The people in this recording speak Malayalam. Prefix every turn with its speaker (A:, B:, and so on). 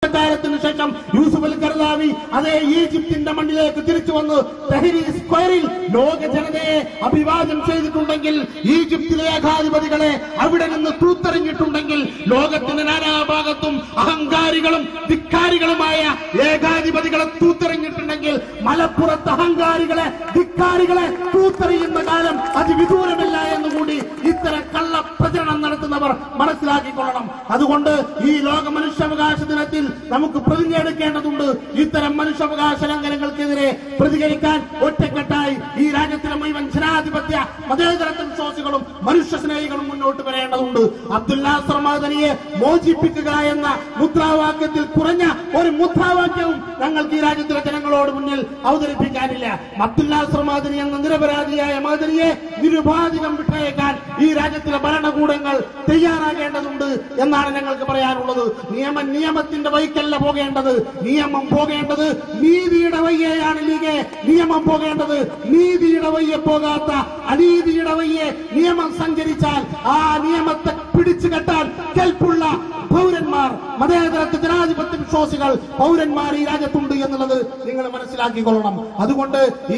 A: ത്തിന് ശേഷം യൂസുഫ് അൽ ഖർദാവി അതേ ഈജിപ്തിന്റെ മണ്ണിലേക്ക് തിരിച്ചു വന്ന് തഹരീർ സ്ക്വയറിൽ ലോക ജനതയെ അഭിവാദ്യം ചെയ്തിട്ടുണ്ടെങ്കിൽ, ഈജിപ്തിലെ ഏകാധിപതികളെ അവിടെ നിന്ന് തൂത്തെറിഞ്ഞിട്ടുണ്ടെങ്കിൽ, ലോകത്തിന്റെ നാനാഭാഗത്തും അഹങ്കാരികളും ധിക്കാരികളുമായ ഏകാധിപതികളെ തൂത്തെറിഞ്ഞിട്ടുണ്ടെങ്കിൽ, മലപ്പുറത്ത് അഹങ്കാരികളെ ധിക്കാരികളെ തൂത്തെറിയുന്ന കാലം അതിവിദൂരമില്ല എന്നുകൂടി ഇത്തരം കള്ളപ്രചരണം നടത്തുന്നവർ മനസ്സിലാക്കിക്കൊള്ളണം. അതുകൊണ്ട് ഈ ലോക മനുഷ്യാവകാശ ദിനത്തിൽ നമുക്ക് പ്രതിജ്ഞ എടുക്കേണ്ടതുണ്ട്. ഇത്തരം മനുഷ്യാവകാശ ലംഘനങ്ങൾക്കെതിരെ പ്രതികരിക്കാൻ ഒറ്റക്കെട്ടായി ഈ രാജ്യത്തിലെ മുഴുവൻ ജനാധിപത്യ മതേതരത്വ വിശ്വാസികളും മനുഷ്യ സ്നേഹികളും മുന്നോട്ട് വരേണ്ടതുണ്ട്. അബ്ദുൽ നാസർ മദനിയെ മോചിപ്പിക്കുക എന്ന മുദ്രാവാക്യത്തിൽ കുറഞ്ഞ ഒരു മുദ്രാവാക്യവും ഞങ്ങൾക്ക് ഈ രാജ്യത്തിലെ ജനങ്ങളോട് മുന്നിൽ അവതരിപ്പിക്കാനില്ല. അബ്ദുൽ നാസർ മദനി എന്ന നിരപരാധിയായ മദനിയെ നിരുപാധികം വിട്ടയക്കാൻ ഈ രാജ്യത്തിലെ ഭരണകൂടങ്ങൾ തയ്യാറാകേണ്ടതുണ്ട് എന്നാണ് ഞങ്ങൾക്ക് പറയാനുള്ളത്. നിയമത്തിന്റെ വഴിക്കല്ല പോകേണ്ടത്, നിയമം പോകേണ്ടത് നീതിയുടെ വഴിയെയാണ്. ലീഗെ നിയമം പോകേണ്ടത് നീതിയുടെ വഴിയെ പോകാത്ത അനീതിയുടെ വഴിയെ നിയമം സഞ്ചരിച്ചാൽ ആ നിയമത്തെ പിടിച്ചു കെട്ടാൻ കെൽപ്പുള്ള പൗരന്മാർ, മതേതരത്വ ജനാധിപത്യ വിശ്വാസികൾ പൗരന്മാർ ഈ രാജ്യത്തുണ്ട് എന്നുള്ളത് നിങ്ങൾ മനസ്സിലാക്കിക്കൊള്ളണം. അതുകൊണ്ട്